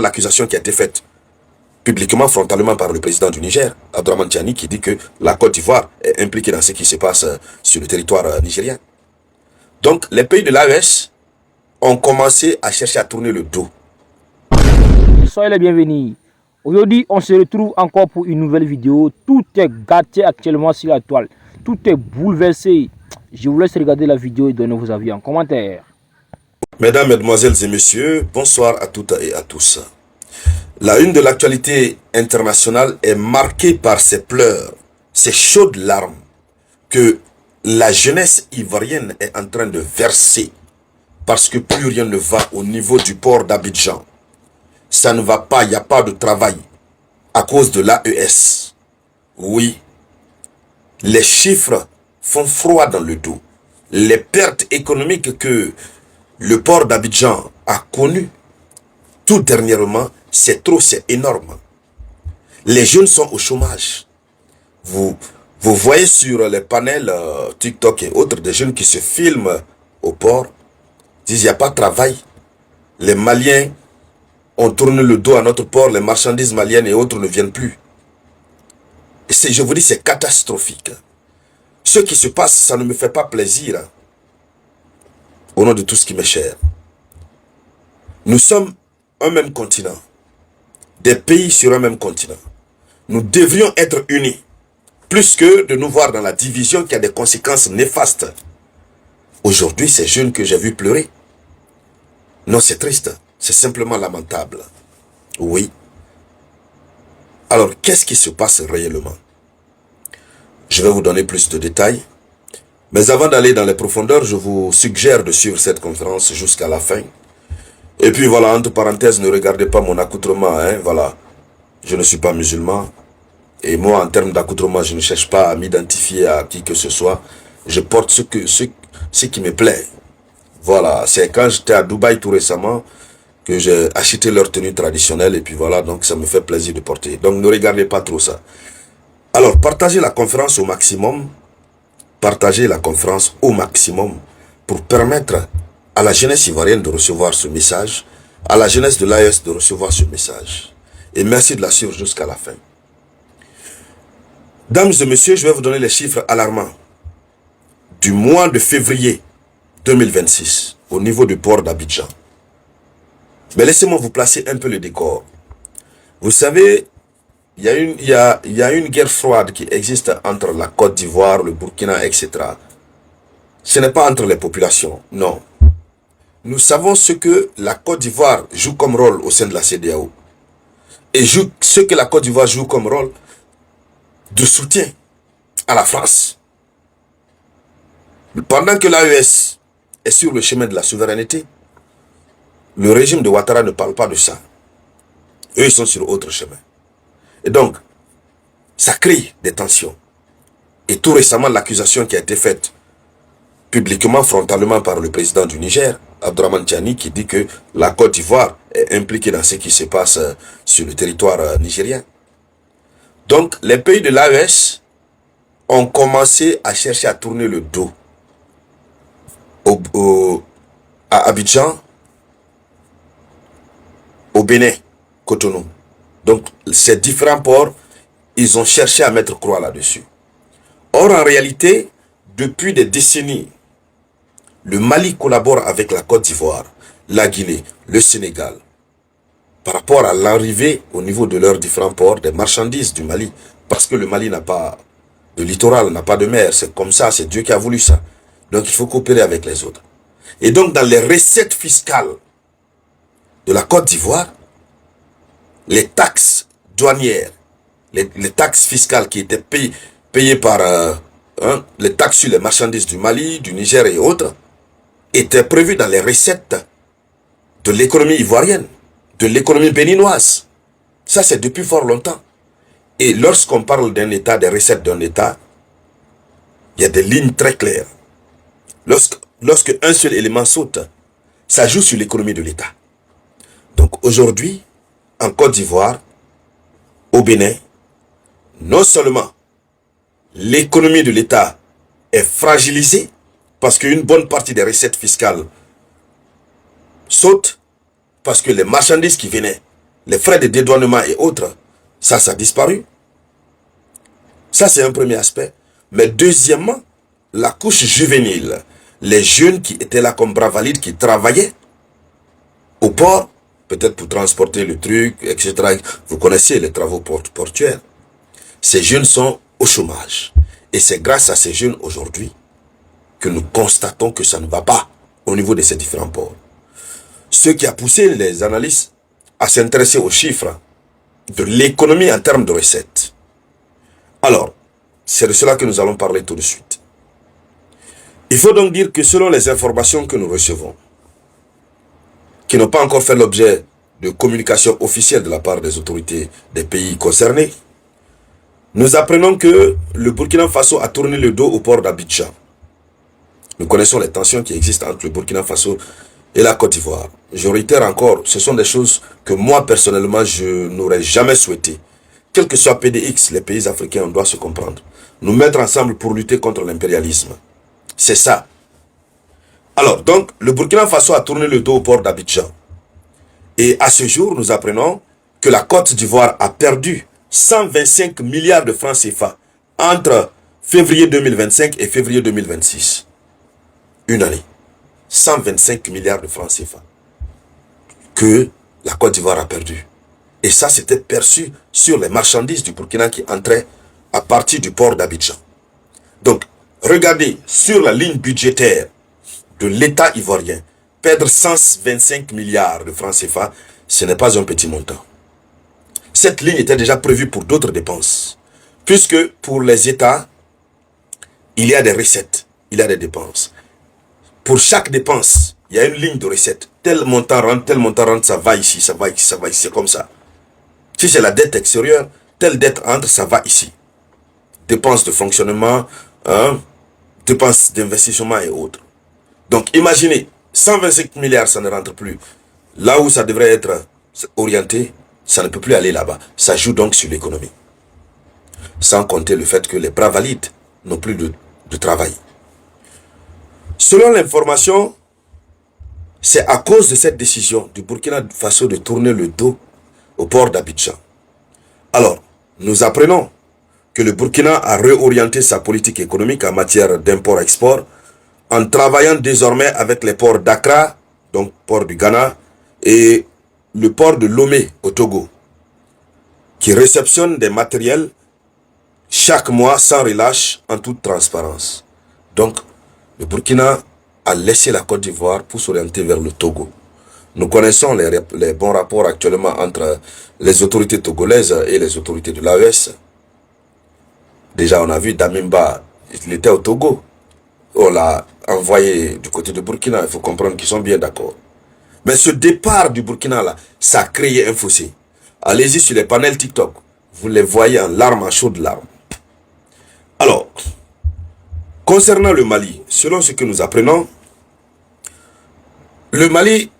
l'accusation qui a été faite publiquement, frontalement par le président du Niger, Abdourahmane Tiani, qui dit que la Côte d'Ivoire est impliquée dans ce qui se passe sur le territoire nigérien. Donc, les pays de l'AES ont commencé à chercher à tourner le dos. Soyez les bienvenus. Aujourd'hui, on se retrouve encore pour une nouvelle vidéo. Tout est gâté actuellement sur la toile. Tout est bouleversé. Je vous laisse regarder la vidéo et donner vos avis en commentaire. Mesdames, Mesdemoiselles et Messieurs, bonsoir à toutes et à tous. La une de l'actualité internationale est marquée par ces pleurs, ces chaudes larmes que la jeunesse ivoirienne est en train de verser parce que plus rien ne va au niveau du port d'Abidjan. Ça ne va pas, il n'y a pas de travail à cause de l'AES. Oui, les chiffres font froid dans le dos. Les pertes économiques que le port d'Abidjan a connues tout dernièrement, c'est trop, c'est énorme. Les jeunes sont au chômage. Vous voyez sur les panels TikTok et autres des jeunes qui se filment au port, disent il n'y a pas de travail. Les Maliens ont tourné le dos à notre port, les marchandises maliennes et autres ne viennent plus. Et je vous dis, c'est catastrophique. Ce qui se passe, ça ne me fait pas plaisir. Au nom de tout ce qui m'est cher. Nous sommes un même continent. Des pays sur un même continent. Nous devrions être unis. Plus que de nous voir dans la division qui a des conséquences néfastes. Aujourd'hui, ces jeunes que j'ai vus pleurer. Non, c'est triste. C'est simplement lamentable. Oui. Alors, qu'est-ce qui se passe réellement? Je vais vous donner plus de détails. Mais avant d'aller dans les profondeurs, je vous suggère de suivre cette conférence jusqu'à la fin. Et puis voilà, entre parenthèses, ne regardez pas mon accoutrement. Voilà, je ne suis pas musulman. Et moi, en termes d'accoutrement, je ne cherche pas à m'identifier à qui que ce soit. Je porte ce qui me plaît. Voilà, c'est quand j'étais à Dubaï tout récemment que j'ai acheté leur tenue traditionnelle. Et puis voilà, donc ça me fait plaisir de porter. Donc ne regardez pas trop ça. Alors, partagez la conférence au maximum. Partagez la conférence au maximum pour permettre à la jeunesse ivoirienne de recevoir ce message, à la jeunesse de l'AES de recevoir ce message. Et merci de la suivre jusqu'à la fin. Dames et messieurs, je vais vous donner les chiffres alarmants du mois de février 2026 au niveau du port d'Abidjan. Mais laissez-moi vous placer un peu le décor. Vous savez, il y a une guerre froide qui existe entre la Côte d'Ivoire, le Burkina, etc. Ce n'est pas entre les populations, non. Nous savons ce que la Côte d'Ivoire joue comme rôle au sein de la CEDEAO. Et ce que la Côte d'Ivoire joue comme rôle de soutien à la France. Pendant que l'AES est sur le chemin de la souveraineté, le régime de Ouattara ne parle pas de ça. Eux, ils sont sur autre chemin. Et donc, ça crée des tensions. Et tout récemment, l'accusation qui a été faite publiquement, frontalement par le président du Niger, Abdourahmane Tiani, qui dit que la Côte d'Ivoire est impliquée dans ce qui se passe sur le territoire nigérien. Donc, les pays de l'AES ont commencé à chercher à tourner le dos à Abidjan, au Bénin, Cotonou. Donc, ces différents ports, ils ont cherché à mettre croix là-dessus. Or, en réalité, depuis des décennies, le Mali collabore avec la Côte d'Ivoire, la Guinée, le Sénégal, par rapport à l'arrivée au niveau de leurs différents ports des marchandises du Mali. Parce que le Mali n'a pas de littoral, n'a pas de mer. C'est comme ça, c'est Dieu qui a voulu ça. Donc, il faut coopérer avec les autres. Et donc, dans les recettes fiscales de la Côte d'Ivoire, les taxes douanières, les taxes fiscales qui étaient payées par les taxes sur les marchandises du Mali, du Niger et autres, étaient prévues dans les recettes de l'économie ivoirienne, de l'économie béninoise. Ça, c'est depuis fort longtemps. Et lorsqu'on parle d'un État, des recettes d'un État, il y a des lignes très claires. Lorsque un seul élément saute, ça joue sur l'économie de l'État. Donc aujourd'hui, en Côte d'Ivoire, au Bénin, non seulement l'économie de l'État est fragilisée, parce qu'une bonne partie des recettes fiscales sautent, parce que les marchandises qui venaient les frais de dédouanement et autres, ça a disparu. Ça, c'est un premier aspect. Mais deuxièmement, la couche juvénile, les jeunes qui étaient là comme bras valides, qui travaillaient au port, peut-être pour transporter le truc, etc. Vous connaissez les travaux portuaires. Ces jeunes sont au chômage. Et c'est grâce à ces jeunes aujourd'hui que nous constatons que ça ne va pas au niveau de ces différents ports. Ce qui a poussé les analystes à s'intéresser aux chiffres de l'économie en termes de recettes. Alors, c'est de cela que nous allons parler tout de suite. Il faut donc dire que selon les informations que nous recevons, qui n'ont pas encore fait l'objet de communication officielle de la part des autorités des pays concernés, nous apprenons que le Burkina Faso a tourné le dos au port d'Abidjan. Nous connaissons les tensions qui existent entre le Burkina Faso et la Côte d'Ivoire. Je réitère encore, ce sont des choses que moi personnellement je n'aurais jamais souhaité. Quel que soit PDX, les pays africains, on doit se comprendre. Nous mettre ensemble pour lutter contre l'impérialisme. C'est ça. Alors, donc, le Burkina Faso a tourné le dos au port d'Abidjan. Et à ce jour, nous apprenons que la Côte d'Ivoire a perdu 125 milliards de francs CFA entre février 2025 et février 2026. Une année. 125 milliards de francs CFA que la Côte d'Ivoire a perdu. Et ça, c'était perçu sur les marchandises du Burkina qui entraient à partir du port d'Abidjan. Donc, regardez, sur la ligne budgétaire de l'État ivoirien, perdre 125 milliards de francs CFA, ce n'est pas un petit montant. Cette ligne était déjà prévue pour d'autres dépenses. Puisque pour les États, il y a des recettes, il y a des dépenses. Pour chaque dépense, il y a une ligne de recettes. Tel montant rentre, ça va ici, ça va ici, ça va ici, c'est comme ça. Si c'est la dette extérieure, telle dette entre, ça va ici. Dépenses de fonctionnement, dépenses d'investissement et autres. Donc imaginez, 125 milliards, ça ne rentre plus. Là où ça devrait être orienté, ça ne peut plus aller là-bas. Ça joue donc sur l'économie. Sans compter le fait que les bras valides n'ont plus de travail. Selon l'information, c'est à cause de cette décision du Burkina Faso de tourner le dos au port d'Abidjan. Alors, nous apprenons que le Burkina a réorienté sa politique économique en matière d'import-export en travaillant désormais avec les ports d'Accra, donc port du Ghana, et le port de Lomé au Togo, qui réceptionne des matériels chaque mois sans relâche en toute transparence. Donc, le Burkina a laissé la Côte d'Ivoire pour s'orienter vers le Togo. Nous connaissons les bons rapports actuellement entre les autorités togolaises et les autorités de l'AES. Déjà, on a vu Damimba, il était au Togo. On l'a envoyé du côté de Burkina. Il faut comprendre qu'ils sont bien d'accord. Mais ce départ du Burkina, là, ça a créé un fossé. Allez-y sur les panels TikTok. Vous les voyez en larmes, en chaudes larmes. Alors, concernant le Mali, selon ce que nous apprenons, le Mali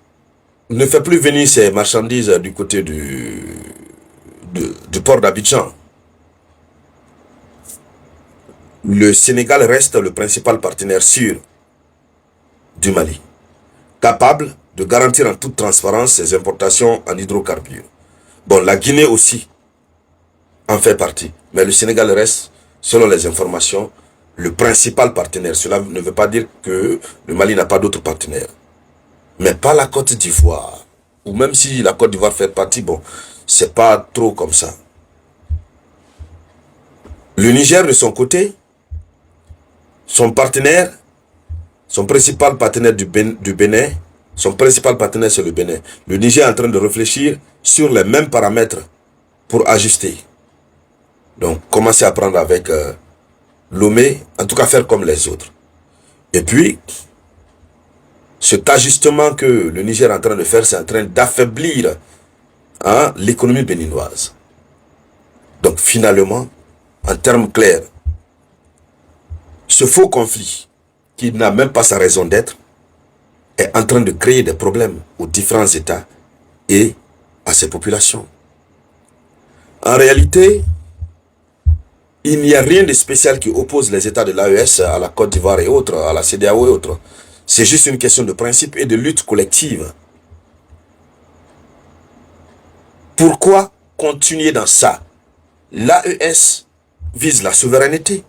ne fait plus venir ses marchandises du côté du port d'Abidjan. Le Sénégal reste le principal partenaire sûr du Mali, capable de garantir en toute transparence ses importations en hydrocarbures. Bon, la Guinée aussi en fait partie, mais le Sénégal reste, selon les informations, le principal partenaire. Cela ne veut pas dire que le Mali n'a pas d'autres partenaires. Mais pas la Côte d'Ivoire. Ou même si la Côte d'Ivoire fait partie, bon, c'est pas trop comme ça. Le Niger, de son côté, son partenaire, son principal partenaire du Bénin, son principal partenaire c'est le Bénin. Le Niger est en train de réfléchir sur les mêmes paramètres pour ajuster. Donc, commencer à prendre avec Lomé, en tout cas faire comme les autres. Et puis, cet ajustement que le Niger est en train de faire, c'est en train d'affaiblir l'économie béninoise. Donc finalement, en termes clairs, ce faux conflit, qui n'a même pas sa raison d'être, est en train de créer des problèmes aux différents États et à ces populations. En réalité, il n'y a rien de spécial qui oppose les États de l'AES à la Côte d'Ivoire et autres, à la CEDEAO et autres. C'est juste une question de principe et de lutte collective. Pourquoi continuer dans ça? L'AES vise la souveraineté.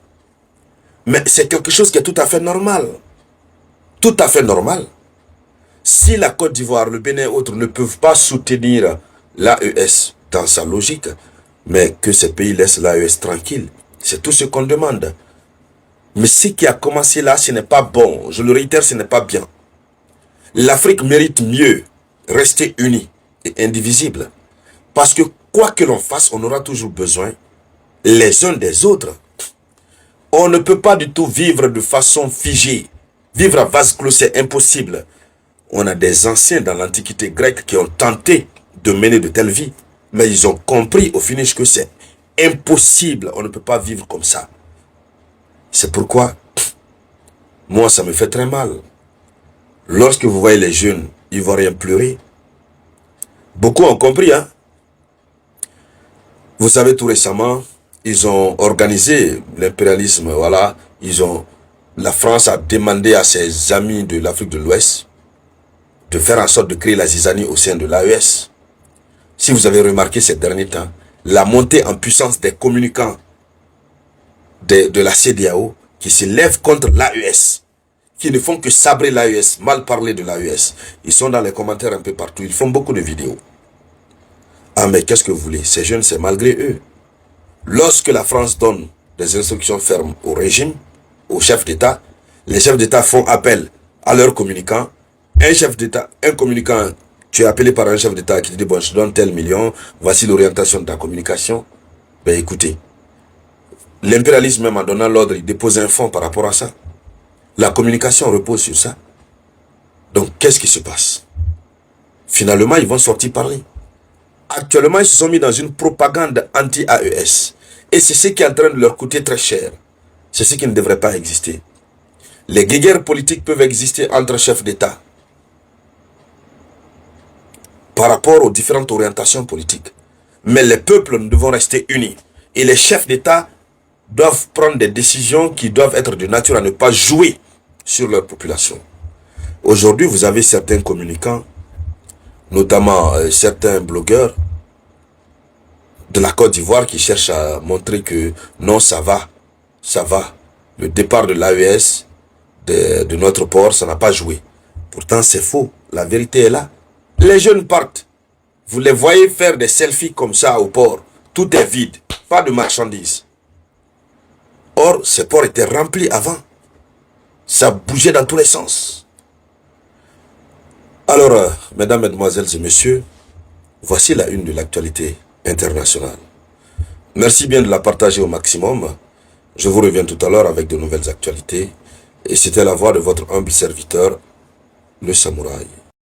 Mais c'est quelque chose qui est tout à fait normal. Tout à fait normal. Si la Côte d'Ivoire, le Bénin et autres ne peuvent pas soutenir l'AES dans sa logique, mais que ces pays laissent l'AES tranquille, c'est tout ce qu'on demande. Mais ce qui a commencé là, ce n'est pas bon. Je le réitère, ce n'est pas bien. L'Afrique mérite mieux rester unie et indivisible. Parce que quoi que l'on fasse, on aura toujours besoin les uns des autres. On ne peut pas du tout vivre de façon figée. Vivre à vase clos, c'est impossible. On a des anciens dans l'Antiquité grecque qui ont tenté de mener de telles vies. Mais ils ont compris au finish que c'est impossible. On ne peut pas vivre comme ça. C'est pourquoi, moi, ça me fait très mal. Lorsque vous voyez les jeunes ivoiriens pleurer, beaucoup ont compris, hein. Vous savez, tout récemment, ils ont organisé l'impérialisme, voilà. La France a demandé à ses amis de l'Afrique de l'Ouest de faire en sorte de créer la zizanie au sein de l'AES. Si vous avez remarqué ces derniers temps, la montée en puissance des communicants de la CEDEAO qui se lèvent contre l'AES, qui ne font que sabrer l'AES, mal parler de l'AES. Ils sont dans les commentaires un peu partout, ils font beaucoup de vidéos. Ah mais qu'est-ce que vous voulez? Ces jeunes, c'est malgré eux. Lorsque la France donne des instructions fermes au régime, aux chefs d'État, les chefs d'État font appel à leurs communicants. Un chef d'État, un communicant, tu es appelé par un chef d'État qui te dit, bon, je te donne tel million, voici l'orientation de ta communication. Ben écoutez, l'impérialisme même en donnant l'ordre, il dépose un fonds par rapport à ça. La communication repose sur ça. Donc qu'est-ce qui se passe? Finalement, ils vont sortir parler. Actuellement, ils se sont mis dans une propagande anti-AES. Et c'est ce qui est en train de leur coûter très cher. C'est ce qui ne devrait pas exister. Les guerres politiques peuvent exister entre chefs d'État par rapport aux différentes orientations politiques. Mais les peuples, nous devons rester unis. Et les chefs d'État doivent prendre des décisions qui doivent être de nature à ne pas jouer sur leur population. Aujourd'hui, vous avez certains communicants, notamment certains blogueurs de la Côte d'Ivoire qui cherchent à montrer que non, ça va. Le départ de l'AES de notre port, ça n'a pas joué. Pourtant, c'est faux. La vérité est là. Les jeunes partent. Vous les voyez faire des selfies comme ça au port. Tout est vide. Pas de marchandises. Or, ces ports étaient remplis avant. Ça bougeait dans tous les sens. Alors, mesdames, mesdemoiselles et messieurs, voici la une de l'actualité internationale. Merci bien de la partager au maximum. Je vous reviens tout à l'heure avec de nouvelles actualités. Et c'était la voix de votre humble serviteur, le samouraï.